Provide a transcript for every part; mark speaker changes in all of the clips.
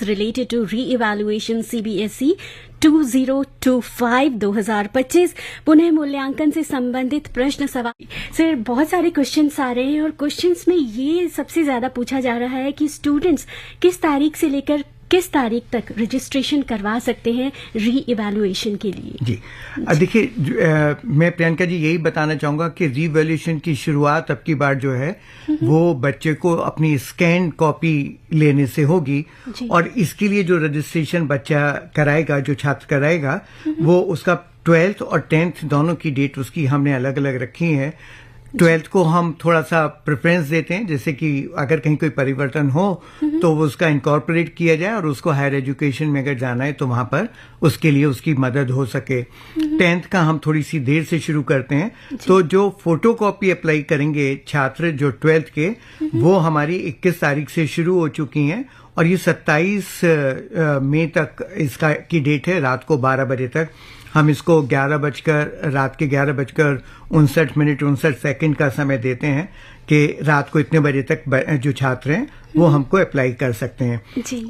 Speaker 1: related to re-evaluation CBSE 2025 पुनः मूल्यांकन से संबंधित प्रश्न सवाल। सर, बहुत सारे क्वेश्चंस आ रहे हैं और क्वेश्चंस में ये सबसे ज्यादा पूछा जा रहा है कि स्टूडेंट्स किस तारीख से लेकर किस तारीख तक रजिस्ट्रेशन करवा सकते हैं री इवैल्यूएशन के लिए।
Speaker 2: जी देखिए, मैं प्रियंका जी यही बताना चाहूंगा कि री इवैल्यूएशन की शुरुआत अब की बार जो है वो बच्चे को अपनी स्कैन कॉपी लेने से होगी और इसके लिए जो रजिस्ट्रेशन बच्चा कराएगा, जो छात्र कराएगा, वो उसका 12th और 10th दोनों की डेट उसकी हमने अलग अलग रखी है। 12th को हम थोड़ा सा प्रेफरेंस देते हैं, जैसे कि अगर कहीं कोई परिवर्तन हो तो वो उसका इनकॉर्पोरेट किया जाए और उसको हायर एजुकेशन में अगर जाना है तो वहां पर उसके लिए उसकी मदद हो सके। 10th का हम थोड़ी सी देर से शुरू करते हैं, तो जो फोटोकॉपी अप्लाई करेंगे छात्र जो 12th के, वो हमारी 21 तारीख से शुरू हो चुकी हैं और ये 27 मई तक इसका की डेट है। रात को 12 बजे तक हम इसको रात के 11:59 का समय देते हैं कि रात को इतने बजे तक जो छात्र हैं वो हमको अप्लाई कर सकते हैं।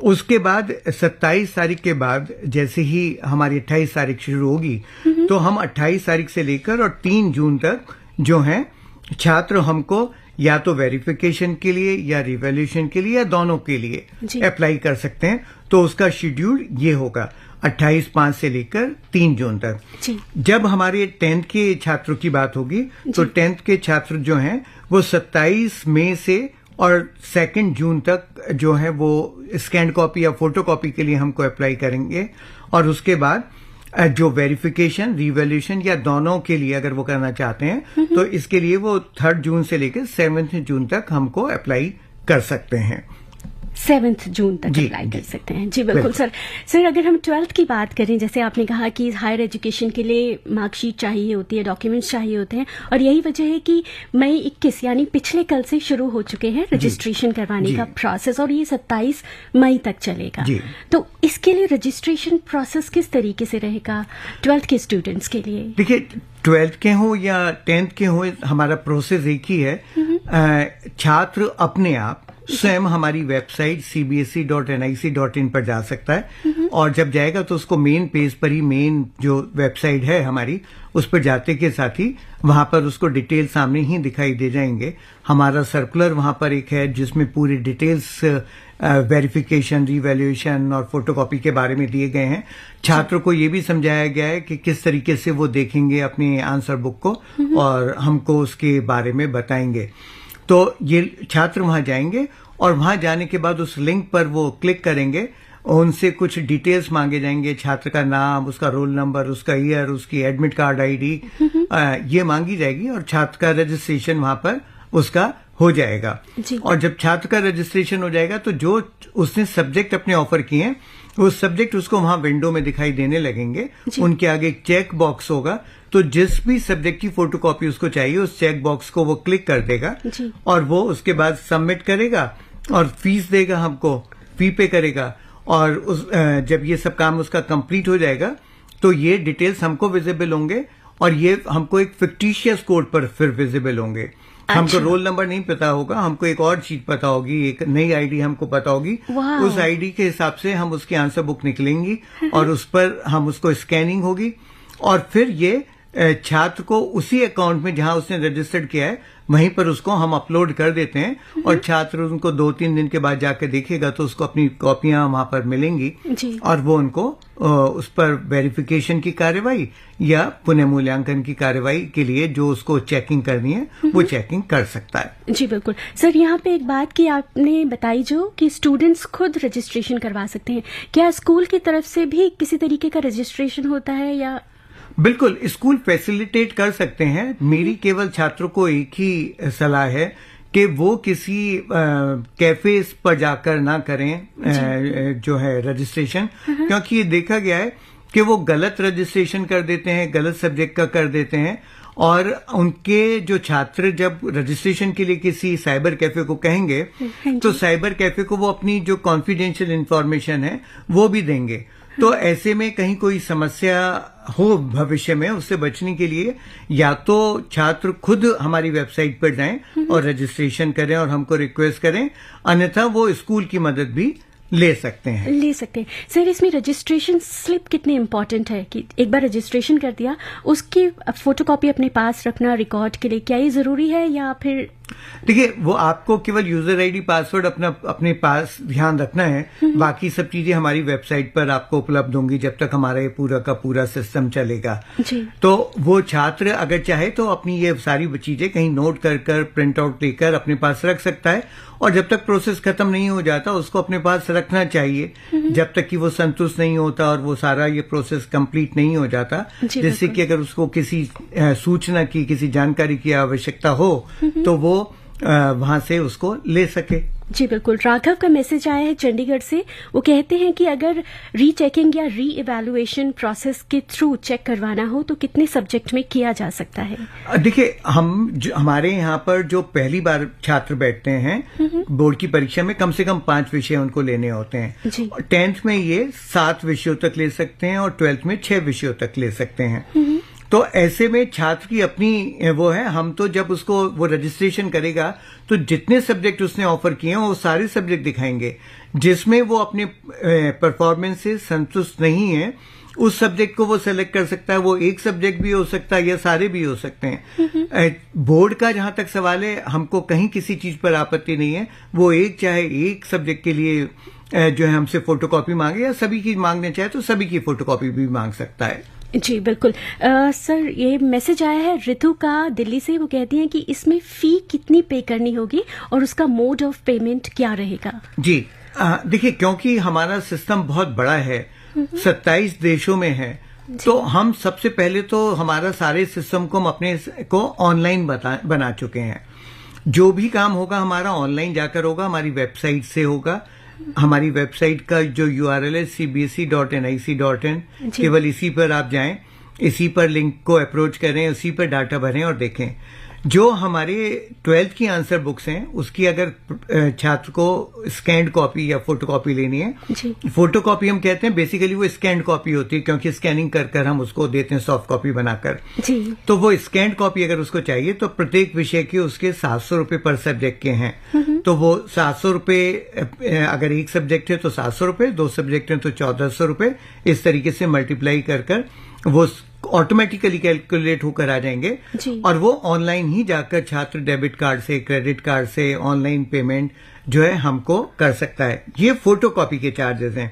Speaker 2: उसके बाद 27 तारीख के बाद जैसे ही हमारी 28 तारीख शुरू होगी तो हम 28 तारीख से लेकर और 3 जून तक जो हैं छात्र हमको या तो वेरिफिकेशन के लिए या रिवैल्यूएशन के लिए या दोनों के लिए अप्लाई कर सकते हैं। तो उसका शेड्यूल ये होगा 28/5 से लेकर 3 जून तक। जब हमारे 10th के छात्रों की बात होगी तो 10th के छात्र जो हैं वो 27 मई से और 2 जून तक जो है वो स्कैन कॉपी या फोटो कॉपी के लिए हमको अप्लाई करेंगे और उसके बाद जो वेरिफिकेशन, रिवैल्यूएशन या दोनों के लिए अगर वो करना चाहते हैं तो इसके लिए वो 3 जून से लेकर 7 जून तक हमको अप्लाई कर सकते हैं।
Speaker 1: 7 जून तक अप्लाई कर सकते हैं। जी बिल्कुल सर। अगर हम 12th की बात करें, जैसे आपने कहा कि हायर एजुकेशन के लिए मार्कशीट चाहिए होती है, डॉक्यूमेंट्स चाहिए होते हैं और यही वजह है कि मई 21 यानी पिछले कल से शुरू हो चुके हैं रजिस्ट्रेशन करवाने का प्रोसेस और ये 27 मई तक चलेगा। तो इसके लिए रजिस्ट्रेशन प्रोसेस किस तरीके से रहेगा 12th के स्टूडेंट्स के लिए?
Speaker 2: देखिए, 12th के हो या 10th के हो, हमारा प्रोसेस एक ही है। छात्र अपने आप स्वयं हमारी वेबसाइट cbse.nic.in पर जा सकता है और जब जाएगा तो उसको मेन पेज पर ही, मेन जो वेबसाइट है हमारी, उस पर जाते के साथ ही वहां पर उसको डिटेल सामने ही दिखाई दे जाएंगे। हमारा सर्कुलर वहां पर एक है जिसमें पूरी डिटेल्स वेरिफिकेशन, रिवैल्यूएशन और फोटोकॉपी के बारे में दिए गए हैं। छात्रों को ये भी समझाया गया है कि किस तरीके से वो देखेंगे अपनी आंसर बुक को और हमको उसके बारे में बताएंगे। तो ये छात्र वहां जाएंगे और वहां जाने के बाद उस लिंक पर वो क्लिक करेंगे, उनसे कुछ डिटेल्स मांगे जाएंगे, छात्र का नाम, उसका रोल नंबर, उसका ईयर, उसकी एडमिट कार्ड आईडी ये मांगी जाएगी और छात्र का रजिस्ट्रेशन वहां पर उसका हो जाएगा। और जब छात्र का रजिस्ट्रेशन हो जाएगा तो जो उसने सब्जेक्ट अपने ऑफर किए हैं वो सब्जेक्ट उसको वहां विंडो में दिखाई देने लगेंगे। उनके आगे एक चेक बॉक्स होगा, तो जिस भी सब्जेक्ट की फोटोकॉपी उसको चाहिए उस चेक बॉक्स को वो क्लिक कर देगा और वो उसके बाद सबमिट करेगा और फीस देगा, हमको फी पे करेगा और जब ये सब काम उसका कंप्लीट हो जाएगा तो ये डिटेल्स हमको विजिबल होंगे और ये हमको एक फिक्टिशियस कोड पर फिर विजिबल होंगे। हमको रोल नंबर नहीं पता होगा, हमको एक और चीज पता होगी, एक नई आईडी हमको पता होगी। उस आईडी के हिसाब से हम उसकी आंसर बुक निकलेंगी और उस पर हम उसको स्कैनिंग होगी और फिर ये छात्र को उसी अकाउंट में जहां उसने रजिस्टर्ड किया है वहीं पर उसको हम अपलोड कर देते हैं और छात्र उनको 2-3 दिन के बाद जाकर देखेगा तो उसको अपनी कॉपियां वहां पर मिलेंगी और वो उनको उस पर वेरिफिकेशन की कार्यवाही या पुनः मूल्यांकन की कार्यवाही के लिए जो उसको चेकिंग करनी है वो चेकिंग कर सकता है।
Speaker 1: जी बिल्कुल सर। यहाँ पे एक बात की आपने बताई जो कि स्टूडेंट्स खुद रजिस्ट्रेशन करवा सकते हैं, क्या स्कूल की तरफ से भी किसी तरीके का रजिस्ट्रेशन होता है या?
Speaker 2: बिल्कुल, स्कूल फैसिलिटेट कर सकते हैं। मेरी केवल छात्रों को एक ही सलाह है कि वो किसी कैफे पर जाकर ना करें जो है रजिस्ट्रेशन, क्योंकि ये देखा गया है कि वो गलत रजिस्ट्रेशन कर देते हैं, गलत सब्जेक्ट का कर देते हैं और उनके जो छात्र जब रजिस्ट्रेशन के लिए किसी साइबर कैफे को कहेंगे तो साइबर कैफे को वो अपनी जो कॉन्फिडेंशियल इंफॉर्मेशन है वो भी देंगे। तो ऐसे में कहीं कोई समस्या हो भविष्य में, उससे बचने के लिए या तो छात्र खुद हमारी वेबसाइट पर जाएं और रजिस्ट्रेशन करें और हमको रिक्वेस्ट करें, अन्यथा वो स्कूल की मदद भी ले सकते हैं।
Speaker 1: सर, इसमें रजिस्ट्रेशन स्लिप कितनी इम्पोर्टेंट है कि एक बार रजिस्ट्रेशन कर दिया उसकी फोटोकॉपी अपने पास रखना रिकॉर्ड के लिए, क्या ये जरूरी है या फिर?
Speaker 2: देखिए, वो आपको केवल यूजर आईडी पासवर्ड अपने पास ध्यान रखना है, बाकी सब चीजें हमारी वेबसाइट पर आपको उपलब्ध होंगी जब तक हमारा ये पूरा का पूरा सिस्टम चलेगा
Speaker 1: जी।
Speaker 2: तो वो छात्र अगर चाहे तो अपनी ये सारी चीजें कहीं नोट कर प्रिंट आउट लेकर अपने पास रख सकता है, और जब तक प्रोसेस खत्म नहीं हो जाता उसको अपने पास रखना चाहिए जब तक कि वो संतुष्ट नहीं होता और वो सारा ये प्रोसेस कंप्लीट नहीं हो जाता, जिससे कि अगर उसको किसी सूचना की, किसी जानकारी की आवश्यकता हो तो वो वहां से उसको ले सके।
Speaker 1: जी बिल्कुल। राघव का मैसेज आया है चंडीगढ़ से, वो कहते हैं कि अगर रीचेकिंग या री इवैल्यूएशन प्रोसेस के थ्रू चेक करवाना हो तो कितने सब्जेक्ट में किया जा सकता है?
Speaker 2: देखिए, हमारे यहाँ पर जो पहली बार छात्र बैठते हैं बोर्ड की परीक्षा में, कम से कम 5 विषय उनको लेने होते हैं। 10th में ये 7 विषयों तक ले सकते हैं और 12th में 6 विषयों तक ले सकते हैं। तो ऐसे में छात्र की अपनी वो है, हम तो जब उसको वो रजिस्ट्रेशन करेगा तो जितने सब्जेक्ट उसने ऑफर किए हैं वो सारे सब्जेक्ट दिखाएंगे, जिसमें वो अपने परफॉर्मेंस से संतुष्ट नहीं है उस सब्जेक्ट को वो सेलेक्ट कर सकता है। वो एक सब्जेक्ट भी हो सकता है या सारे भी हो सकते हैं। बोर्ड का जहां तक सवाल है, हमको कहीं किसी चीज पर आपत्ति नहीं है, वो चाहे एक सब्जेक्ट के लिए जो है हमसे फोटोकॉपी मांगे या सभी की मांगने चाहे तो सभी की फोटोकॉपी भी मांग सकता है।
Speaker 1: जी बिल्कुल। सर, ये मैसेज आया है ऋतु का दिल्ली से, वो कहती हैं कि इसमें फी कितनी पे करनी होगी और उसका मोड ऑफ पेमेंट क्या रहेगा? जी
Speaker 2: देखिए, क्योंकि हमारा सिस्टम बहुत बड़ा है, 27 देशों में है, तो हम सबसे पहले तो हमारा सारे सिस्टम को हम अपने को ऑनलाइन बना चुके हैं। जो भी काम होगा हमारा ऑनलाइन जाकर होगा, हमारी वेबसाइट से होगा। हमारी वेबसाइट का जो URL है cbse.nic.in, केवल इसी पर आप जाएं, इसी पर लिंक को अप्रोच करें, उसी पर डाटा भरें और देखें। जो हमारे 12th की आंसर बुक्स हैं उसकी अगर छात्र को स्कैन्ड कॉपी या फोटोकॉपी लेनी है, फोटोकॉपी हम कहते हैं, बेसिकली वो स्कैन्ड कॉपी होती है क्योंकि स्कैनिंग कर हम उसको देते हैं सॉफ्ट कॉपी बनाकर। तो वो स्कैन्ड कॉपी अगर उसको चाहिए तो प्रत्येक विषय के उसके 700 रुपए पर सब्जेक्ट के हैं। तो वो 700 रुपए, अगर एक सब्जेक्ट है तो 700 रुपए, 2 सब्जेक्ट हैं तो 1400 रुपए, इस तरीके से मल्टीप्लाई कर वो ऑटोमेटिकली कैलकुलेट होकर आ जाएंगे। और वो ऑनलाइन ही जाकर छात्र डेबिट कार्ड से, क्रेडिट कार्ड से ऑनलाइन पेमेंट जो है हमको कर सकता है। ये फोटोकॉपी के चार्जेस हैं।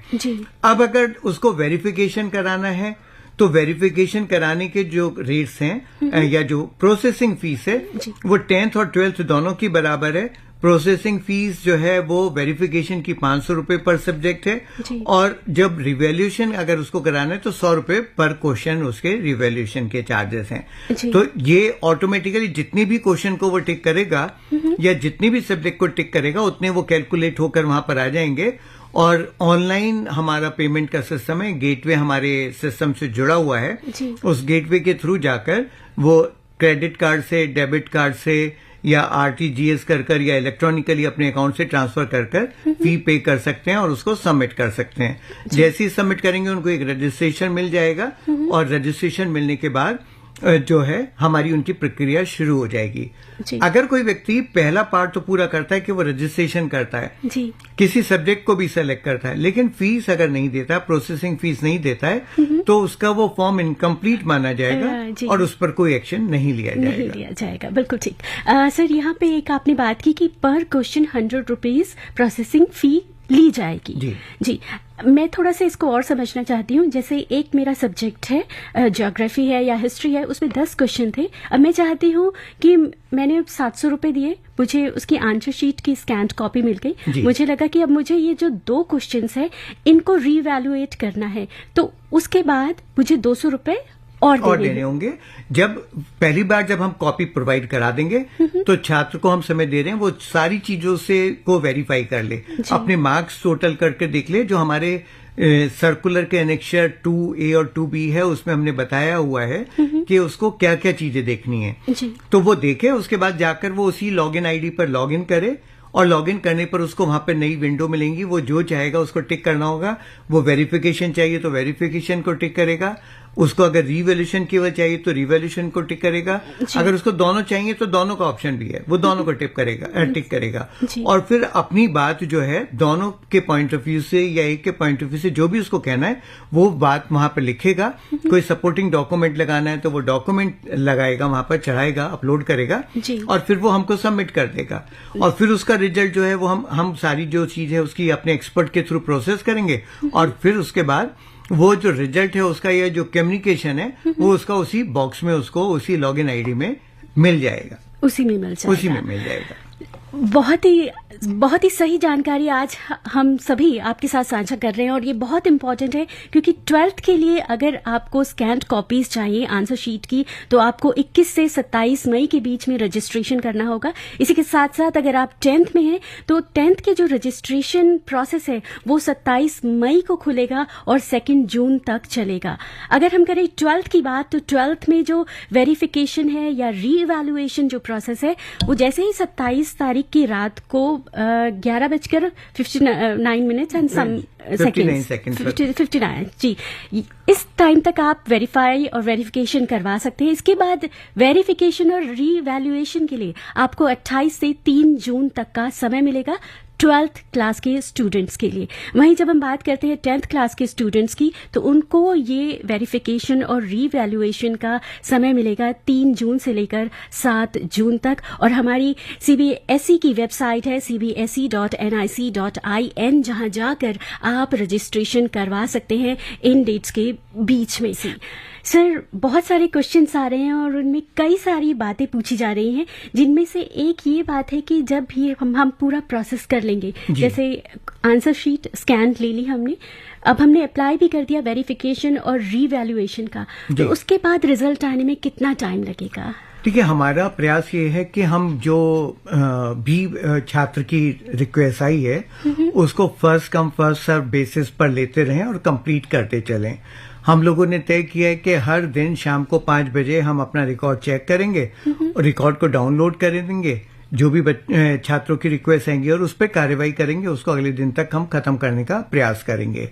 Speaker 2: अब अगर उसको वेरिफिकेशन कराना है तो वेरिफिकेशन कराने के जो रेट्स हैं या जो प्रोसेसिंग फीस है वो 10th और 12th दोनों की बराबर है। प्रोसेसिंग फीस जो है वो वेरिफिकेशन की 500 रुपए पर सब्जेक्ट है, और जब रिवैल्यूएशन अगर उसको कराना है तो 100 रुपए पर क्वेश्चन उसके रिवैल्यूएशन के चार्जेस हैं। तो ये ऑटोमेटिकली जितनी भी क्वेश्चन को वो टिक करेगा या जितनी भी सब्जेक्ट को टिक करेगा उतने वो कैलकुलेट होकर वहां पर आ जाएंगे। और ऑनलाइन हमारा पेमेंट का सिस्टम है, गेटवे हमारे सिस्टम से जुड़ा हुआ है। उस गेटवे के थ्रू जाकर वो क्रेडिट कार्ड से, डेबिट कार्ड से या RTGS कर या इलेक्ट्रॉनिकली अपने अकाउंट से ट्रांसफर कर फी पे कर सकते हैं और उसको सबमिट कर सकते हैं। जैसे ही सबमिट करेंगे उनको एक रजिस्ट्रेशन मिल जाएगा, और रजिस्ट्रेशन मिलने के बाद जो है हमारी उनकी प्रक्रिया शुरू हो जाएगी। अगर कोई व्यक्ति पहला पार्ट तो पूरा करता है कि वो रजिस्ट्रेशन करता है, किसी सब्जेक्ट को भी सेलेक्ट करता है, लेकिन फीस अगर नहीं देता, प्रोसेसिंग फीस नहीं देता है, तो उसका वो फॉर्म इनकम्प्लीट माना जाएगा और उस पर कोई एक्शन नहीं लिया जाएगा।
Speaker 1: बिल्कुल ठीक। सर, यहाँ पे एक आपने बात की कि पर क्वेश्चन 100 रुपीज प्रोसेसिंग फी ली जाएगी। जी, मैं थोड़ा सा इसको और समझना चाहती हूँ। जैसे एक मेरा सब्जेक्ट है, ज्योग्राफी है या हिस्ट्री है, उसमें 10 क्वेश्चन थे। अब मैं चाहती हूँ कि मैंने 700 रुपए दिए, मुझे उसकी आंसर शीट की स्कैन्ड कॉपी मिल गई। मुझे लगा कि अब मुझे ये जो 2 क्वेश्चंस है इनको रीवैल्यूएट करना है, तो उसके बाद मुझे 200 रुपए और
Speaker 2: देने होंगे। जब पहली बार जब हम कॉपी प्रोवाइड करा देंगे तो छात्र को हम समय दे रहे हैं वो सारी चीजों से को वेरीफाई कर ले, अपने मार्क्स टोटल करके देख ले। जो हमारे सर्कुलर के एनेक्चर 2A और 2B है उसमें हमने बताया हुआ है कि उसको क्या क्या चीजें देखनी है, तो वो देखे। उसके बाद जाकर वो उसी लॉगिन आईडी पर लॉगिन करे, और लॉगिन करने पर उसको वहां पर नई विंडो मिलेंगी। वो जो चाहेगा उसको टिक करना होगा। वो वेरिफिकेशन चाहिए तो वेरिफिकेशन को टिक करेगा, उसको अगर रिवैल्यूएशन केवल चाहिए तो रिवैल्यूएशन को टिक करेगा, अगर उसको दोनों चाहिए तो दोनों का ऑप्शन भी है, वो दोनों को टिक करेगा। और फिर अपनी बात जो है दोनों के पॉइंट ऑफ व्यू से या एक के पॉइंट ऑफ व्यू से जो भी उसको कहना है वो बात वहां पर लिखेगा। कोई सपोर्टिंग डॉक्यूमेंट लगाना है तो वो डॉक्यूमेंट लगाएगा, वहां पर चढ़ाएगा, अपलोड करेगा और फिर वो हमको सबमिट कर देगा। और फिर उसका रिजल्ट जो है वो हम सारी जो चीज है उसकी अपने एक्सपर्ट के थ्रू प्रोसेस करेंगे और फिर उसके बाद वो जो रिजल्ट है उसका या जो कम्युनिकेशन है वो उसका उसी बॉक्स में उसको उसी लॉगिन आईडी में मिल जाएगा,
Speaker 1: उसी में मिल
Speaker 2: जाएगा।
Speaker 1: बहुत ही सही जानकारी आज हम सभी आपके साथ साझा कर रहे हैं और ये बहुत इंपॉर्टेंट है क्योंकि 12th के लिए अगर आपको स्कैन्ड कॉपीज चाहिए आंसर शीट की तो आपको 21 से 27 मई के बीच में रजिस्ट्रेशन करना होगा। इसी के साथ साथ अगर आप 10th में हैं तो 10th के जो रजिस्ट्रेशन प्रोसेस है वो 27 मई को खुलेगा और 2 जून तक चलेगा। अगर हम करें 12th की बात तो 12th में जो वेरिफिकेशन है या रीइवैल्यूएशन जो प्रोसेस है वो जैसे ही 27 तारीख की रात को 11:59 एंड सम सेकेंड्स 59 जी, इस टाइम तक आप वेरीफाई और वेरिफिकेशन करवा सकते हैं। इसके बाद वेरिफिकेशन और रीवैल्यूएशन के लिए आपको 28 से 3 जून तक का समय मिलेगा 12th क्लास के स्टूडेंट्स के लिए। वहीं जब हम बात करते हैं 10th क्लास के स्टूडेंट्स की तो उनको ये वेरिफिकेशन और रीवैल्यूएशन का समय मिलेगा 3 जून से लेकर 7 जून तक। और हमारी CBSE की वेबसाइट है cbse.nic.in जहां जाकर आप रजिस्ट्रेशन करवा सकते हैं इन डेट्स के बीच में से। सर, बहुत सारे क्वेश्चंस आ रहे हैं और उनमें कई सारी बातें पूछी जा रही हैं, जिनमें से एक ये बात है कि जब ये हम पूरा प्रोसेस कर लेंगे, जैसे आंसर शीट स्कैन ले ली हमने, अब हमने अप्लाई भी कर दिया वेरिफिकेशन और रीवैल्यूएशन का, तो उसके बाद रिजल्ट आने में कितना टाइम लगेगा?
Speaker 2: देखिए, हमारा प्रयास ये है कि हम जो भी छात्र की रिक्वेस्ट आई है उसको first come first serve basis पर लेते रहें और कंप्लीट करते चलें। हम लोगों ने तय किया है कि हर दिन शाम को 5 बजे हम अपना रिकॉर्ड चेक करेंगे और रिकॉर्ड को डाउनलोड कर देंगे, जो भी छात्रों की रिक्वेस्ट आएंगी और उस पर कार्रवाई करेंगे, उसको अगले दिन तक हम खत्म करने का प्रयास करेंगे।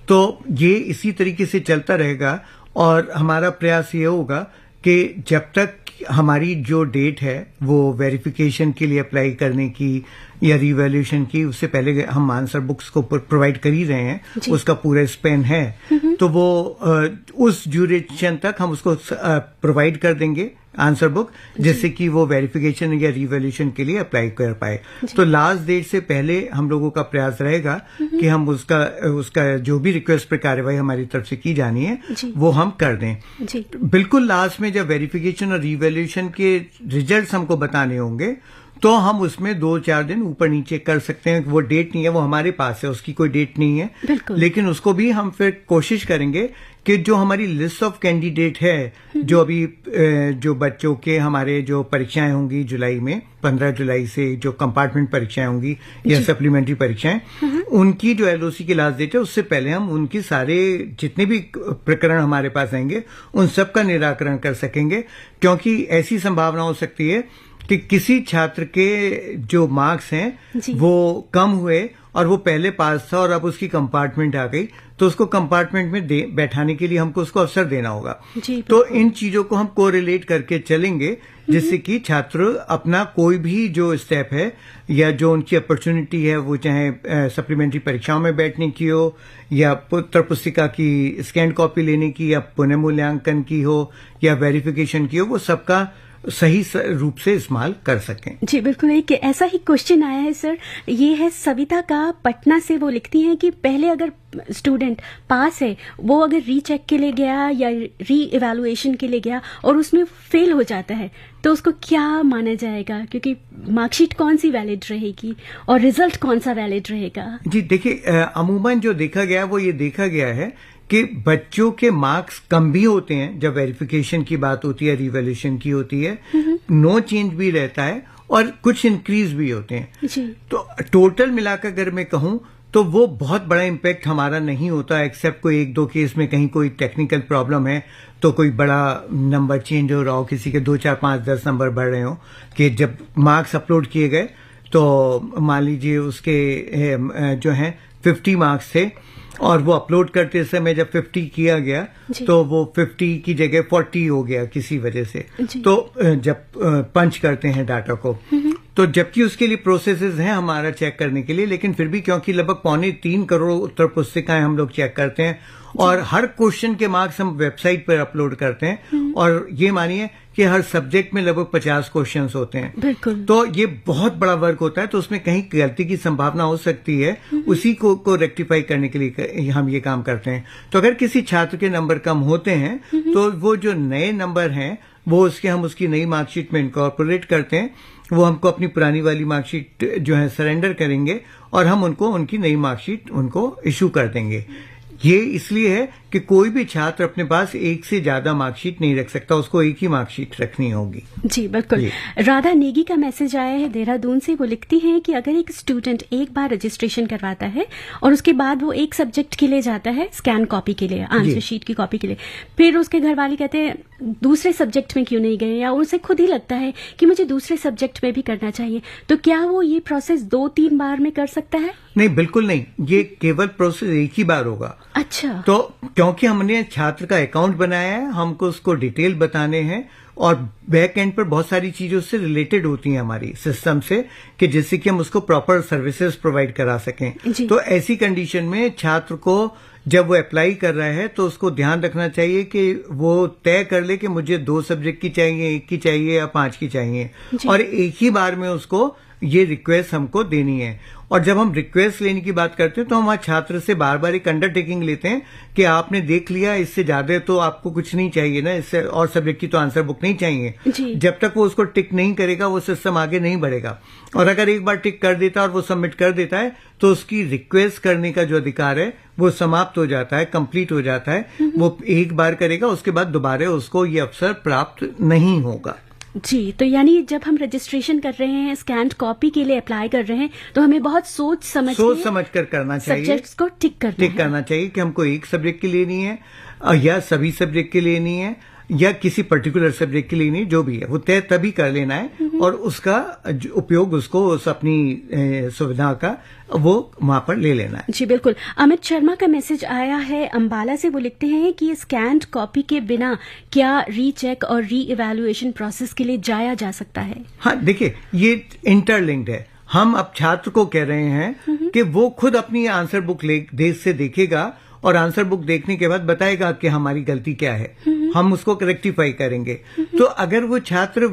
Speaker 2: तो ये इसी तरीके से चलता रहेगा और हमारा प्रयास ये होगा कि जब तक हमारी जो डेट है वो वेरिफिकेशन के लिए अप्लाई करने की या रिवैल्यूएशन की, उससे पहले हम आंसर बुक्स को प्रोवाइड कर ही रहे हैं, उसका पूरा स्पेन है, तो वो उस ड्यूरेशन तक हम उसको प्रोवाइड कर देंगे आंसर बुक, जिससे कि वो वेरिफिकेशन या रिवैल्यूएशन के लिए अप्लाई कर पाए। तो लास्ट डेट से पहले हम लोगों का प्रयास रहेगा कि हम उसका जो भी रिक्वेस्ट पर कार्रवाई हमारी तरफ से की जानी है वो हम कर दें। बिल्कुल लास्ट में जब वेरिफिकेशन और रिवैल्यूएशन के रिजल्ट्स हमको बताने होंगे तो हम उसमें 2-4 दिन ऊपर नीचे कर सकते हैं। वो डेट नहीं है, वो हमारे पास है, उसकी कोई डेट नहीं है, लेकिन उसको भी हम फिर कोशिश करेंगे कि जो हमारी लिस्ट ऑफ कैंडिडेट है, जो अभी जो बच्चों के हमारे जो परीक्षाएं होंगी जुलाई में, 15 जुलाई से जो कंपार्टमेंट परीक्षाएं होंगी या सप्लीमेंट्री परीक्षाएं, उनकी जो LOC की लास्ट डेट है उससे पहले हम उनकी सारे जितने भी प्रकरण हमारे पास आएंगे उन सब का निराकरण कर सकेंगे। क्योंकि ऐसी संभावना हो सकती है कि किसी छात्र के जो मार्क्स हैं वो कम हुए और वो पहले पास था और अब उसकी कंपार्टमेंट आ गई, तो उसको कंपार्टमेंट में बैठाने के लिए हमको उसको अवसर देना होगा। तो इन चीजों को हम कोरिलेट करके चलेंगे, जिससे कि छात्र अपना कोई भी जो स्टेप है या जो उनकी अपॉर्चुनिटी है, वो चाहे सप्लीमेंट्री परीक्षाओं में बैठने की हो या उत्तर पुस्तिका की स्कैन कॉपी लेने की या पुनः मूल्यांकन की हो या वेरिफिकेशन की हो, वो सबका सही रूप से इस्तेमाल कर सकें।
Speaker 1: जी बिल्कुल, एक ऐसा ही क्वेश्चन आया है सर, ये है सविता का पटना से। वो लिखती हैं कि पहले अगर स्टूडेंट पास है, वो अगर रीचेक के लिए गया या री इवैल्यूएशन के लिए गया और उसमें फेल हो जाता है तो उसको क्या माना जाएगा, क्योंकि मार्कशीट कौन सी वैलिड रहेगी और रिजल्ट कौन सा वैलिड रहेगा? जी
Speaker 2: देखिए, अमूमन जो देखा गया वो ये देखा गया है कि बच्चों के मार्क्स कम भी होते हैं जब वेरिफिकेशन की बात होती है, रिवैल्यूएशन की होती है, नो चेंज भी रहता है और कुछ इंक्रीज भी होते हैं। तो टोटल मिलाकर अगर मैं कहूं तो वो बहुत बड़ा इम्पैक्ट हमारा नहीं होता, एक्सेप्ट कोई 1-2 केस में कहीं कोई टेक्निकल प्रॉब्लम है तो कोई बड़ा नंबर चेंज हो रहा हो, किसी के 2, 4, 5, 10 नंबर बढ़ रहे हो, कि जब मार्क्स अपलोड किए गए तो मान लीजिए उसके जो हैं 50 मार्क्स थे और वो अपलोड करते समय जब 50 किया गया तो वो 50 की जगह 40 हो गया किसी वजह से। तो जब पंच करते हैं डाटा को, तो जबकि उसके लिए प्रोसेसेस हैं हमारा चेक करने के लिए, लेकिन फिर भी क्योंकि लगभग 3.25 करोड़ उत्तर पुस्तिकाएं हम लोग चेक करते हैं और हर क्वेश्चन के मार्क्स हम वेबसाइट पर अपलोड करते हैं, और ये मानिए कि हर सब्जेक्ट में लगभग 50 क्वेश्चंस होते हैं।
Speaker 1: बिल्कुल।
Speaker 2: तो ये बहुत बड़ा वर्क होता है, तो उसमें कहीं गलती की संभावना हो सकती है, उसी को रेक्टिफाई करने के लिए हम ये काम करते हैं। तो अगर किसी छात्र के नंबर कम होते हैं तो वो जो नए नंबर हैं वो हम उसकी नई मार्कशीट में इनकॉर्पोरेट करते हैं, वो हमको अपनी पुरानी वाली मार्कशीट जो है सरेंडर करेंगे और हम उनकी नई मार्कशीट उनको इशू कर देंगे। ये इसलिए है कि कोई भी छात्र अपने पास एक से ज्यादा मार्कशीट नहीं रख सकता, उसको एक ही मार्कशीट रखनी होगी।
Speaker 1: जी बिल्कुल। राधा नेगी का मैसेज आया है देहरादून से। वो लिखती हैं कि अगर एक स्टूडेंट एक बार रजिस्ट्रेशन करवाता है और उसके बाद वो एक सब्जेक्ट के लिए जाता है स्कैन कॉपी के लिए, आंसर शीट की कॉपी के लिए, फिर उसके घर वाले कहते हैं दूसरे सब्जेक्ट में क्यों नहीं गए, या उसे खुद ही लगता है कि मुझे दूसरे सब्जेक्ट में भी करना चाहिए, तो क्या वो ये प्रोसेस 2-3 बार में कर सकता है?
Speaker 2: नहीं, बिल्कुल नहीं, ये केवल प्रोसेस एक ही बार होगा।
Speaker 1: अच्छा।
Speaker 2: तो क्योंकि हमने छात्र का अकाउंट बनाया है, हमको उसको डिटेल बताने हैं और बैक एंड पर बहुत सारी चीजों से रिलेटेड होती हैं हमारी सिस्टम से, कि जिससे कि हम उसको प्रॉपर सर्विसेज प्रोवाइड करा सकें। तो ऐसी कंडीशन में छात्र को जब वो अप्लाई कर रहा है तो उसको ध्यान रखना चाहिए कि वो तय कर ले कि मुझे 2 सब्जेक्ट की चाहिए, 1 की चाहिए या 5 की चाहिए, और एक ही बार में उसको ये रिक्वेस्ट हमको देनी है। और जब हम रिक्वेस्ट लेने की बात करते हैं तो हम छात्र से बार बार एक अंडरटेकिंग लेते हैं कि आपने देख लिया, इससे ज्यादा तो आपको कुछ नहीं चाहिए ना, इससे और सब्जेक्ट की तो आंसर बुक नहीं चाहिए। जब तक वो उसको टिक नहीं करेगा वो सिस्टम आगे नहीं बढ़ेगा। और अगर एक बार टिक कर देता है और वो सबमिट कर देता है तो उसकी रिक्वेस्ट करने का जो अधिकार है वो समाप्त हो जाता है, कंप्लीट हो जाता है। वो एक बार करेगा, उसके बाद दोबारा उसको ये अवसर प्राप्त नहीं होगा।
Speaker 1: जी, तो यानी जब हम रजिस्ट्रेशन कर रहे हैं, स्कैन्ड कॉपी के लिए अप्लाई कर रहे हैं, तो हमें बहुत सोच समझ
Speaker 2: कर करना चाहिए,
Speaker 1: सब्जेक्ट्स को टिक करना
Speaker 2: चाहिए कि हमको एक सब्जेक्ट की लेनी है या सभी सब्जेक्ट की लेनी है या किसी पर्टिकुलर सब्जेक्ट के लिए नहीं, जो भी है वो तय तभी कर लेना है और उसका उपयोग उसको अपनी सुविधा का वो वहां पर ले लेना है।
Speaker 1: जी बिल्कुल। अमित शर्मा का मैसेज आया है अंबाला से। वो लिखते हैं कि स्कैन्ड कॉपी के बिना क्या रीचेक और री इवैल्यूएशन प्रोसेस के लिए जाया जा सकता है?
Speaker 2: हाँ, देखिए, ये इंटरलिंक्ड है। हम अब छात्र को कह रहे हैं कि वो खुद अपनी आंसर बुक देश से देखेगा और आंसर बुक देखने के बाद बताएगा कि हमारी गलती क्या है, हम उसको रेक्टिफाई करेंगे। तो अगर वो छात्र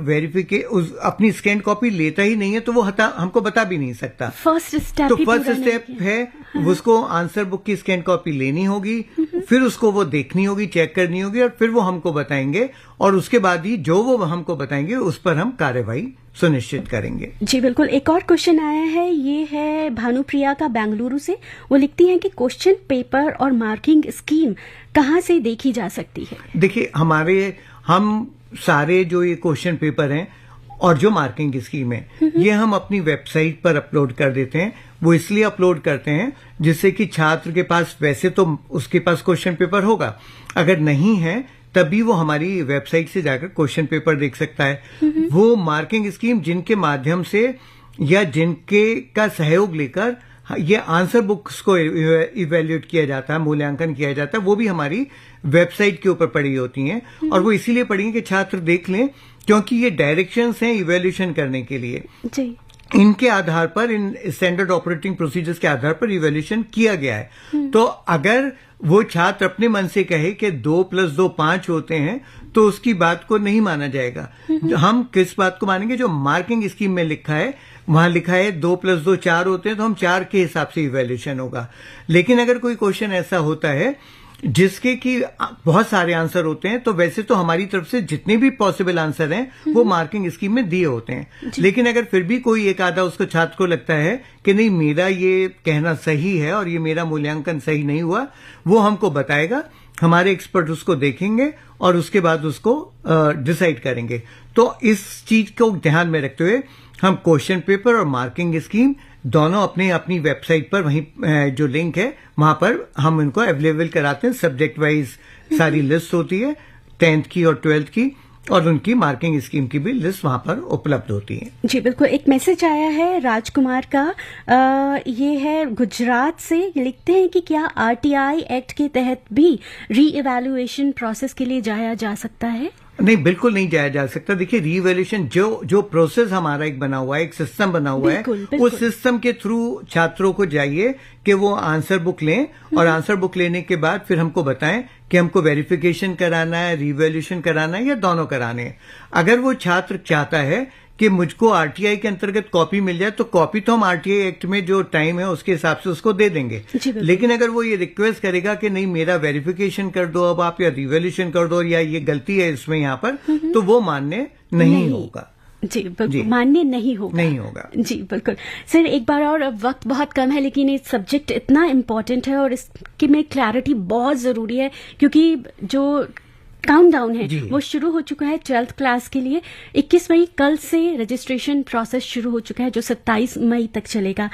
Speaker 2: अपनी स्कैन कॉपी लेता ही नहीं है तो वो हमको बता भी नहीं सकता।
Speaker 1: फर्स्ट स्टेप
Speaker 2: है उसको आंसर बुक की स्कैन कॉपी लेनी होगी, फिर उसको वो देखनी होगी, चेक करनी होगी और फिर वो हमको बताएंगे, और उसके बाद ही जो वो हमको बताएंगे उस पर हम कार्यवाही सुनिश्चित करेंगे।
Speaker 1: जी बिल्कुल। एक और क्वेश्चन आया है, ये है भानुप्रिया का बेंगलुरु से। वो लिखती हैं कि क्वेश्चन पेपर और मार्किंग स्कीम कहाँ से देखी जा सकती है?
Speaker 2: देखिए, हम सारे जो ये क्वेश्चन पेपर हैं और जो मार्किंग स्कीम है ये हम अपनी वेबसाइट पर अपलोड कर देते हैं। वो इसलिए अपलोड करते हैं जिससे कि छात्र के पास, वैसे तो उसके पास क्वेश्चन पेपर होगा, अगर नहीं है तभी वो हमारी वेबसाइट से जाकर क्वेश्चन पेपर देख सकता है। वो मार्किंग स्कीम जिनके माध्यम से या जिनके का सहयोग लेकर ये आंसर बुक्स को इवेल्यूएट किया जाता है, मूल्यांकन किया जाता है, वो भी हमारी वेबसाइट के ऊपर पड़ी होती हैं। और वो इसीलिए पड़ी कि छात्र देख लें, क्योंकि ये डायरेक्शंस हैं इवेल्यूशन करने के लिए।
Speaker 1: जी।
Speaker 2: इनके आधार पर, इन स्टैंडर्ड ऑपरेटिंग प्रोसीजर्स के आधार पर इवेल्यूशन किया गया है। तो अगर वो छात्र अपने मन से कहे कि 2 + 2 5 होते हैं तो उसकी बात को नहीं माना जाएगा। हम किस बात को मानेंगे? जो मार्किंग स्कीम में लिखा है, वहां लिखा है 2 + 2 4 होते हैं तो हम 4 के हिसाब से इवेल्यूशन होगा। लेकिन अगर कोई क्वेश्चन ऐसा होता है जिसके कि बहुत सारे आंसर होते हैं, तो वैसे तो हमारी तरफ से जितने भी पॉसिबल आंसर हैं वो मार्किंग स्कीम में दिए होते हैं। लेकिन अगर फिर भी कोई एक आधा उसको छात्र को लगता है कि नहीं, मेरा ये कहना सही है और ये मेरा मूल्यांकन सही नहीं हुआ, वो हमको बताएगा, हमारे एक्सपर्ट उसको देखेंगे और उसके बाद उसको डिसाइड करेंगे। तो इस चीज को ध्यान में रखते हुए हम क्वेश्चन पेपर और मार्किंग स्कीम दोनों अपनी वेबसाइट पर, वहीं जो लिंक है वहां पर हम इनको अवेलेबल कराते हैं। सब्जेक्ट वाइज सारी लिस्ट होती है, 10th की और 12th की, और उनकी मार्किंग स्कीम की भी लिस्ट वहां पर उपलब्ध होती है।
Speaker 1: जी बिल्कुल। एक मैसेज आया है राजकुमार का, ये है गुजरात से, लिखते हैं कि क्या आरटीआई एक्ट के तहत भी री इवैल्यूएशन प्रोसेस के लिए जाया जा सकता है?
Speaker 2: नहीं, बिल्कुल नहीं जाया जा सकता। देखिए, रीवैल्यूएशन जो प्रोसेस हमारा एक बना हुआ है, एक सिस्टम बना हुआ है, उस सिस्टम के थ्रू छात्रों को चाहिए कि वो आंसर बुक लें और आंसर बुक लेने के बाद फिर हमको बताएं कि हमको वेरिफिकेशन कराना है, रीवैल्यूएशन कराना है या दोनों कराने हैं। अगर वो छात्र चाहता है कि मुझको आरटीआई के अंतर्गत कॉपी मिल जाए, तो कॉपी तो हम आरटीआई एक्ट में जो टाइम है उसके हिसाब से उसको दे देंगे। लेकिन अगर वो ये रिक्वेस्ट करेगा कि नहीं, मेरा वेरिफिकेशन कर दो अब आप, या रिवैल्यूएशन कर दो, या ये गलती है इसमें यहाँ पर, तो वो मान्य नहीं होगा।
Speaker 1: जी बिल्कुल, मान्य नहीं होगा। जी बिल्कुल। सर, एक बार और, वक्त बहुत कम है लेकिन ये सब्जेक्ट इतना इम्पोर्टेंट है और इसकी में क्लैरिटी बहुत जरूरी है, क्योंकि जो काउंटडाउन है वो शुरू हो चुका है 12th क्लास के लिए। 21 मई कल से रजिस्ट्रेशन प्रोसेस शुरू हो चुका है जो 27 मई तक चलेगा।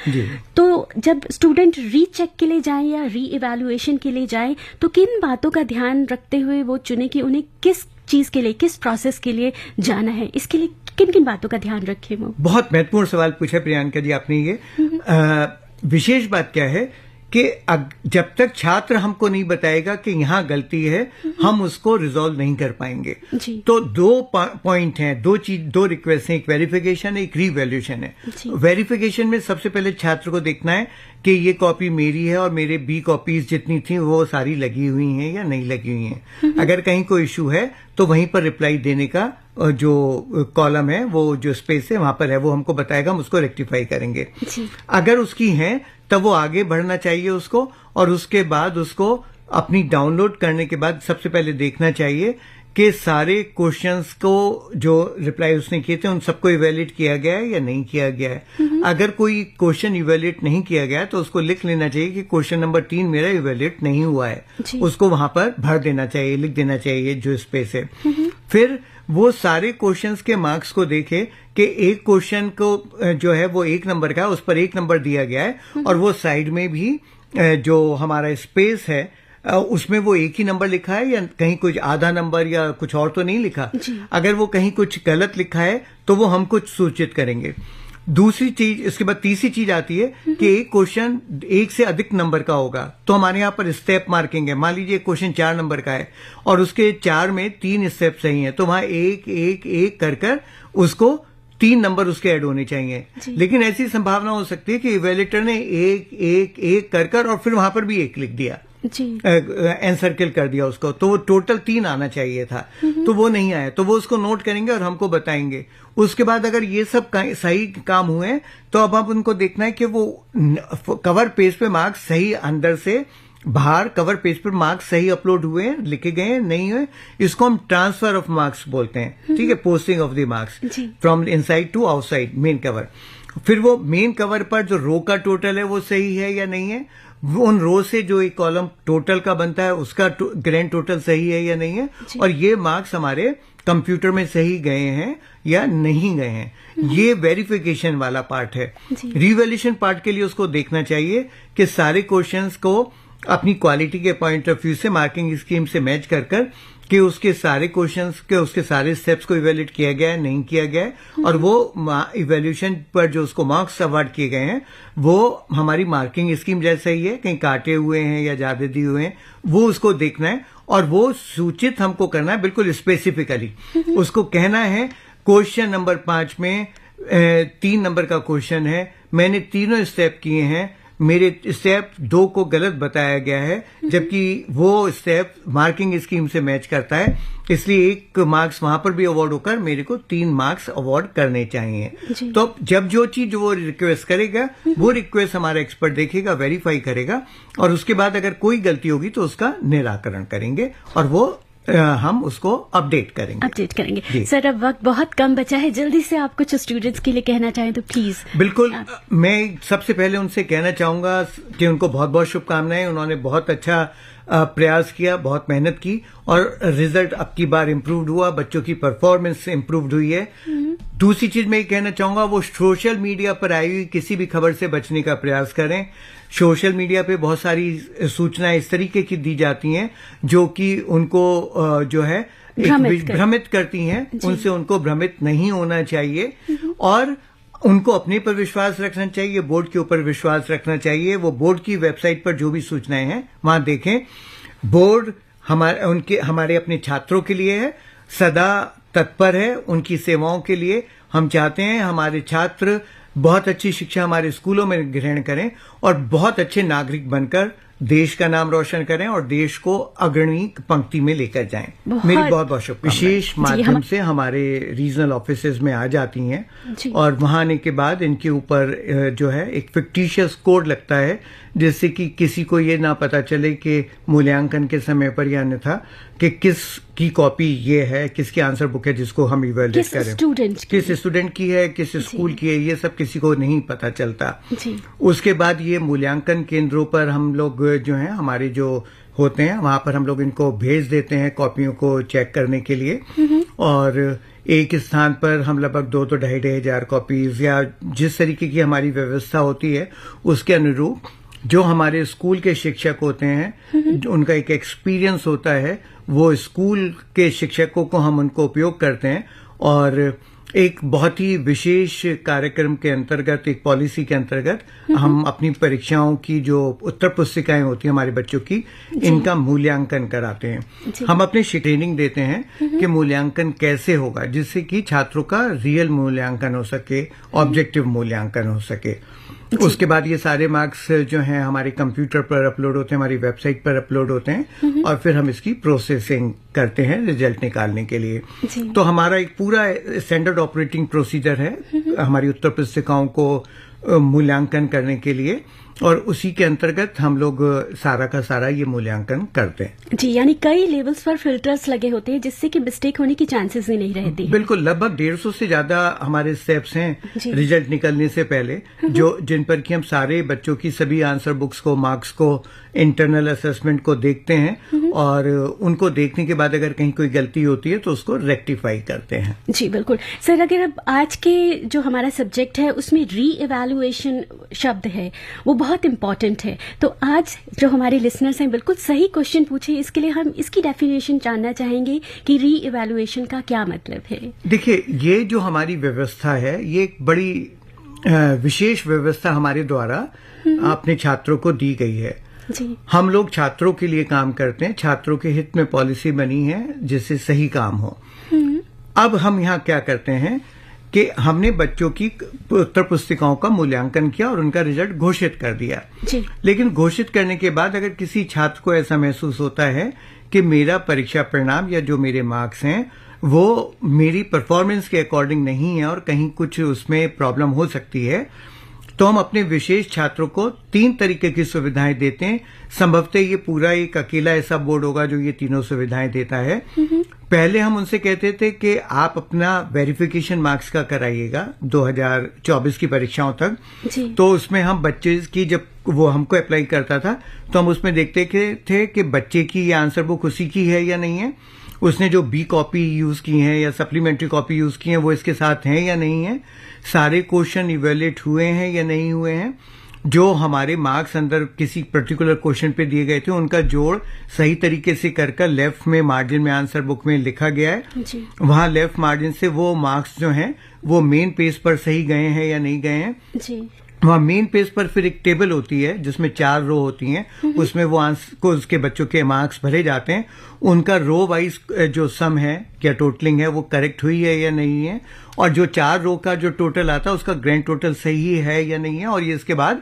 Speaker 1: तो जब स्टूडेंट रीचेक के लिए जाएं या री इवैल्यूएशन के लिए जाएं, तो किन बातों का ध्यान रखते हुए वो चुने कि उन्हें किस चीज के लिए, किस प्रोसेस के लिए जाना है? इसके लिए किन किन बातों का ध्यान रखें? वो बहुत
Speaker 2: महत्वपूर्ण सवाल पूछा प्रियंका जी आपने। ये विशेष बात क्या है कि जब तक छात्र हमको नहीं बताएगा कि यहाँ गलती है, हम उसको रिजॉल्व नहीं कर पाएंगे। तो दो पॉइंट हैं, दो रिक्वेस्ट हैं, एक वेरिफिकेशन है, एक रीवैल्यूएशन है। वेरिफिकेशन में सबसे पहले छात्र को देखना है कि ये कॉपी मेरी है और मेरे बी कॉपीज जितनी थी वो सारी लगी हुई हैं या नहीं लगी हुई हैं। अगर कहीं कोई इश्यू है तो वहीं पर रिप्लाई देने का जो कॉलम है, वो जो स्पेस है वहां पर है, वो हमको बताएगा, हम उसको रेक्टिफाई करेंगे। अगर उसकी है तब वो आगे बढ़ना चाहिए उसको, और उसके बाद उसको अपनी डाउनलोड करने के बाद सबसे पहले देखना चाहिए कि सारे क्वेश्चंस को जो रिप्लाई उसने किए थे उन सबको इवैल्यूएट किया गया है या नहीं किया गया है। अगर कोई क्वेश्चन इवैल्यूएट नहीं किया गया है तो उसको लिख लेना चाहिए कि क्वेश्चन नंबर 3 मेरा इवैल्यूएट नहीं हुआ है, उसको वहां पर भर देना चाहिए, लिख देना चाहिए जो स्पेस है। फिर वो सारे क्वेश्चंस के मार्क्स को देखे कि एक क्वेश्चन को जो है वो 1 नंबर का है, उस पर 1 नंबर दिया गया है, और वो साइड में भी जो हमारा स्पेस है उसमें वो 1 ही नंबर लिखा है या कहीं कुछ आधा नंबर या कुछ और तो नहीं लिखा। अगर वो कहीं कुछ गलत लिखा है तो वो हम कुछ सूचित करेंगे। दूसरी चीज, इसके बाद तीसरी चीज आती है कि एक क्वेश्चन 1 से अधिक नंबर का होगा तो हमारे यहाँ पर स्टेप मार्किंग है। मान लीजिए क्वेश्चन 4 नंबर का है और उसके 4 में 3 स्टेप सही हैं, तो वहां 1 1 1 कर उसको 3 नंबर उसके ऐड होने चाहिए। लेकिन ऐसी संभावना हो सकती है कि इवैल्यूएटर ने 1 1 1 कर और फिर वहां पर भी 1 लिख दिया, एनसर्किल कर दिया उसको, तो वो टोटल 3 आना चाहिए था, तो वो नहीं आया, तो वो उसको नोट करेंगे और हमको बताएंगे। उसके बाद अगर ये सब सही काम हुए तो अब आप उनको देखना है कि वो कवर पेज पे मार्क्स सही, अंदर से बाहर कवर पेज पर मार्क्स सही अपलोड हुए हैं, लिखे गए हैं, नहीं हुए, इसको हम ट्रांसफर ऑफ मार्क्स बोलते हैं। ठीक है, posting of the marks from inside to outside main cover. फिर वो मेन कवर पर जो रो का टोटल है वो सही है या नहीं है, उन रो से जो एक कॉलम टोटल का बनता है उसका ग्रैंड टोटल सही है या नहीं है, और ये मार्क्स हमारे कंप्यूटर में सही गए हैं या नहीं गए हैं। ये वेरिफिकेशन वाला पार्ट है। रिवैल्यूएशन पार्ट के लिए उसको देखना चाहिए कि सारे क्वेश्चंस को अपनी क्वालिटी के पॉइंट ऑफ व्यू से मार्किंग स्कीम से मैच कर कि उसके सारे क्वेश्चंस के, उसके सारे स्टेप्स को इवैल्यूएट किया गया है, नहीं किया गया है, और वो इवैल्यूएशन पर जो उसको मार्क्स अवार्ड किए गए हैं वो हमारी मार्किंग स्कीम जैसा ही है, कहीं काटे हुए हैं या ज्यादा दिए हुए हैं, वो उसको देखना है और वो सूचित हमको करना है बिल्कुल स्पेसिफिकली। उसको कहना है क्वेश्चन नंबर 5 में 3 नंबर का क्वेश्चन है, मैंने तीनों स्टेप किए हैं, मेरे स्टेप 2 को गलत बताया गया है, जबकि वो स्टेप मार्किंग स्कीम से मैच करता है, इसलिए 1 मार्क्स वहां पर भी अवार्ड होकर मेरे को 3 मार्क्स अवार्ड करने चाहिए। तो जब जो चीज वो रिक्वेस्ट करेगा वो रिक्वेस्ट हमारा एक्सपर्ट देखेगा, वेरीफाई करेगा, और उसके बाद अगर कोई गलती होगी तो उसका निराकरण करेंगे और वो हम उसको अपडेट करेंगे।
Speaker 1: सर, अब वक्त बहुत कम बचा है, जल्दी से आप कुछ स्टूडेंट्स के लिए कहना चाहें तो प्लीज।
Speaker 2: बिल्कुल, मैं सबसे पहले उनसे कहना चाहूंगा कि उनको बहुत बहुत शुभकामनाएं। उन्होंने बहुत अच्छा प्रयास किया, बहुत मेहनत की और रिजल्ट अब की बार इम्प्रूव्ड हुआ, बच्चों की परफॉर्मेंस इम्प्रूव्ड हुई है। दूसरी चीज मैं ये कहना चाहूंगा, वो सोशल मीडिया पर आई हुई किसी भी खबर से बचने का प्रयास करें। सोशल मीडिया पे बहुत सारी सूचनाएं इस तरीके की दी जाती हैं जो कि उनको जो है भ्रमित करती हैं, उनसे उनको भ्रमित नहीं होना चाहिए और उनको अपने पर विश्वास रखना चाहिए, बोर्ड के ऊपर विश्वास रखना चाहिए। वो बोर्ड की वेबसाइट पर जो भी सूचनाएं हैं वहां देखें। बोर्ड हमारे अपने छात्रों के लिए है, सदा तत्पर है उनकी सेवाओं के लिए। हम चाहते हैं हमारे छात्र बहुत अच्छी शिक्षा हमारे स्कूलों में ग्रहण करें और बहुत अच्छे नागरिक बनकर देश का नाम रोशन करें और देश को अग्रणी पंक्ति में लेकर जाएं। मेरी बहुत बहुत शुभकामनाएं। विशेष माध्यम से हमारे रीजनल ऑफिसेज में आ जाती हैं और वहां आने के बाद इनके ऊपर जो है एक फिक्टिशियस कोड लगता है, जिससे कि किसी को ये ना पता चले कि मूल्यांकन के समय पर या अन्यथा कि किस की कॉपी ये है, किसकी आंसर बुक है जिसको हम इवैल्यूएट करें, किस स्टूडेंट की है, किस स्कूल की है, ये सब किसी को नहीं पता चलता। उसके बाद ये मूल्यांकन केंद्रों पर हम लोग जो है हमारे जो होते हैं वहां पर हम लोग इनको भेज देते हैं कॉपियों को चेक करने के लिए और एक स्थान पर हम लगभग 2-2,500 कॉपीज या जिस तरीके की हमारी व्यवस्था होती है उसके अनुरूप जो हमारे स्कूल के शिक्षक होते हैं उनका एक एक्सपीरियंस होता है, वो स्कूल के शिक्षकों को हम उनको उपयोग करते हैं और एक बहुत ही विशेष कार्यक्रम के अंतर्गत, एक पॉलिसी के अंतर्गत हम अपनी परीक्षाओं की जो उत्तर पुस्तिकाएं होती हैं हमारे बच्चों की, इनका मूल्यांकन कराते हैं। हम अपने ट्रेनिंग देते हैं कि मूल्यांकन कैसे होगा, जिससे कि छात्रों का रियल मूल्यांकन हो सके, ऑब्जेक्टिव मूल्यांकन हो सके। उसके बाद ये सारे मार्क्स जो हैं हमारे कंप्यूटर पर अपलोड होते हैं, हमारी वेबसाइट पर अपलोड होते हैं और फिर हम इसकी प्रोसेसिंग करते हैं रिजल्ट निकालने के लिए। तो हमारा एक पूरा स्टैंडर्ड ऑपरेटिंग प्रोसीजर है हमारी उत्तर पुस्तिकाओं को मूल्यांकन करने के लिए और उसी के अंतर्गत हम लोग सारा का सारा ये मूल्यांकन करते हैं।
Speaker 1: जी, यानी कई लेवल्स पर फिल्टर्स लगे होते हैं जिससे कि मिस्टेक होने की चांसेस ही नहीं रहती।
Speaker 2: बिल्कुल, लगभग 150 से ज्यादा हमारे स्टेप्स हैं रिजल्ट निकलने से पहले, जो जिन पर कि हम सारे बच्चों की सभी आंसर बुक्स को, मार्क्स को, इंटरनल असेसमेंट को देखते हैं और उनको देखने के बाद अगर कहीं कोई गलती होती है तो उसको रेक्टिफाई करते हैं।
Speaker 1: जी बिल्कुल सर, अगर अब आज के जो हमारा सब्जेक्ट है उसमें री इवैल्यूएशन शब्द है वो बहुत इम्पोर्टेंट है, तो आज जो हमारे लिसनर्स हैं बिल्कुल सही क्वेश्चन पूछे, इसके लिए हम इसकी डेफिनेशन जानना चाहेंगे कि री इवैल्यूएशन का क्या मतलब है।
Speaker 2: देखिए, ये जो हमारी व्यवस्था है ये एक बड़ी विशेष व्यवस्था हमारे द्वारा अपने छात्रों को दी गई है।
Speaker 1: जी। हम
Speaker 2: लोग छात्रों के लिए काम करते हैं, छात्रों के हित में पॉलिसी बनी है जिससे सही काम हो। अब हम यहाँ क्या करते हैं कि हमने बच्चों की उत्तर पुस्तिकाओं का मूल्यांकन किया और उनका रिजल्ट घोषित कर दिया।
Speaker 1: जी।
Speaker 2: लेकिन घोषित करने के बाद अगर किसी छात्र को ऐसा महसूस होता है कि मेरा परीक्षा परिणाम या जो मेरे मार्क्स हैं वो मेरी परफॉर्मेंस के अकॉर्डिंग नहीं है और कहीं कुछ उसमें प्रॉब्लम हो सकती है, तो हम अपने विशेष छात्रों को 3 तरीके की सुविधाएं देते हैं। संभवतः ये पूरा एक अकेला ऐसा बोर्ड होगा जो ये तीनों सुविधाएं देता है। पहले हम उनसे कहते थे कि आप अपना वेरिफिकेशन मार्क्स का कराइएगा 2024 की परीक्षाओं तक। तो उसमें हम बच्चे की, जब वो हमको अप्लाई करता था तो हम उसमें देखते थे कि बच्चे की ये आंसर बुक उसी की है या नहीं है, उसने जो बी कॉपी यूज की है या सप्लीमेंट्री कॉपी यूज की है वो इसके साथ हैं या नहीं है, सारे क्वेश्चन इवैल्यूएट हुए हैं या नहीं हुए हैं, जो हमारे मार्क्स अंदर किसी पर्टिकुलर क्वेश्चन पे दिए गए थे उनका जोड़ सही तरीके से कर लेफ्ट में मार्जिन में आंसर बुक में लिखा गया है। वहां लेफ्ट मार्जिन से वो मार्क्स जो हैं वो मेन पेज पर सही गए हैं या नहीं गए हैं। वहाँ मेन पेज पर फिर एक टेबल होती है जिसमें 4 रो होती हैं, उसमें वो को उसके बच्चों के मार्क्स भरे जाते हैं, उनका रो वाइज जो सम है या टोटलिंग है वो करेक्ट हुई है या नहीं है, और जो 4 रो का जो टोटल आता है उसका ग्रैंड टोटल सही है या नहीं है, और ये इसके बाद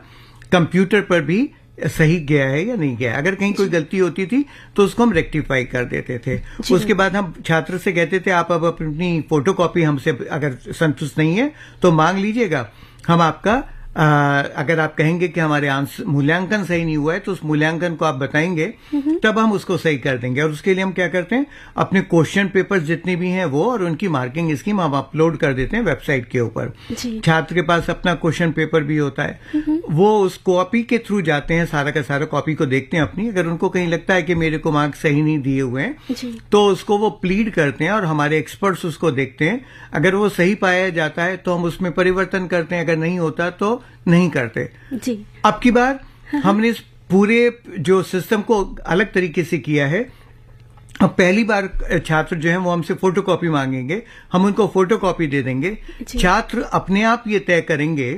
Speaker 2: कंप्यूटर पर भी सही गया है या नहीं गया है। अगर कहीं कोई गलती होती थी तो उसको हम रेक्टिफाई कर देते थे। उसके बाद हम छात्र से कहते थे आप अब अपनी फोटोकॉपी हमसे अगर संतुष्ट नहीं है तो मांग लीजिएगा, हम आपका अगर आप कहेंगे कि हमारे मूल्यांकन सही नहीं हुआ है तो उस मूल्यांकन को आप बताएंगे तब हम उसको सही कर देंगे। और उसके लिए हम क्या करते हैं, अपने क्वेश्चन पेपर जितने भी हैं वो और उनकी मार्किंग स्कीम हम अपलोड कर देते हैं वेबसाइट के ऊपर। छात्र के पास अपना क्वेश्चन पेपर भी होता है, वो उस कॉपी के थ्रू जाते हैं, सारा का सारा कॉपी को देखते हैं अपनी, अगर उनको कहीं लगता है कि मेरे को मार्क्स सही नहीं दिए हुए हैं तो उसको वो प्लीड करते हैं और हमारे एक्सपर्ट्स उसको देखते हैं। अगर वो सही पाया जाता है तो हम उसमें परिवर्तन करते हैं, अगर नहीं होता तो नहीं करते। अब की बार हमने इस पूरे जो सिस्टम को अलग तरीके से किया है अब पहली बार छात्र जो है वो हमसे फोटोकॉपी मांगेंगे, हम उनको फोटोकॉपी दे देंगे। छात्र अपने आप ये तय करेंगे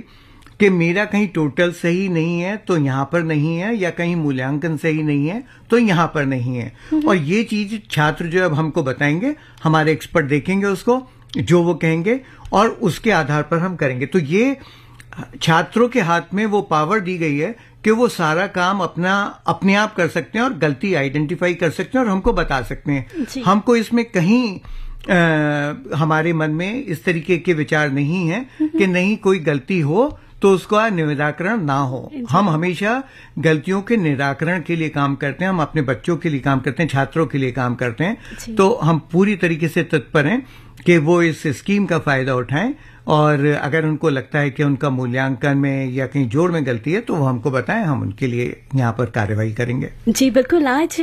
Speaker 2: कि मेरा कहीं टोटल सही नहीं है तो यहां पर नहीं है, या कहीं मूल्यांकन सही नहीं है तो यहां पर नहीं है। और ये चीज छात्र जो है अब हमको बताएंगे, हमारे एक्सपर्ट देखेंगे उसको, जो वो कहेंगे और उसके आधार पर हम करेंगे। तो ये छात्रों के हाथ में वो पावर दी गई है कि वो सारा काम अपने आप कर सकते हैं और गलती आइडेंटिफाई कर सकते हैं और हमको बता सकते हैं। हमको इसमें कहीं हमारे मन में इस तरीके के विचार नहीं है कि नहीं कोई गलती हो तो उसका निराकरण ना हो। हम हमेशा गलतियों के निराकरण के लिए काम करते हैं, हम अपने बच्चों के लिए काम करते हैं, छात्रों के लिए काम करते हैं। तो हम पूरी तरीके से तत्पर हैं कि वो इस स्कीम का फायदा उठाएं, और अगर उनको लगता है कि उनका मूल्यांकन में या कहीं जोड़ में गलती है तो वो हमको बताएं, हम उनके लिए यहाँ पर कार्रवाई करेंगे।
Speaker 1: जी बिल्कुल। आज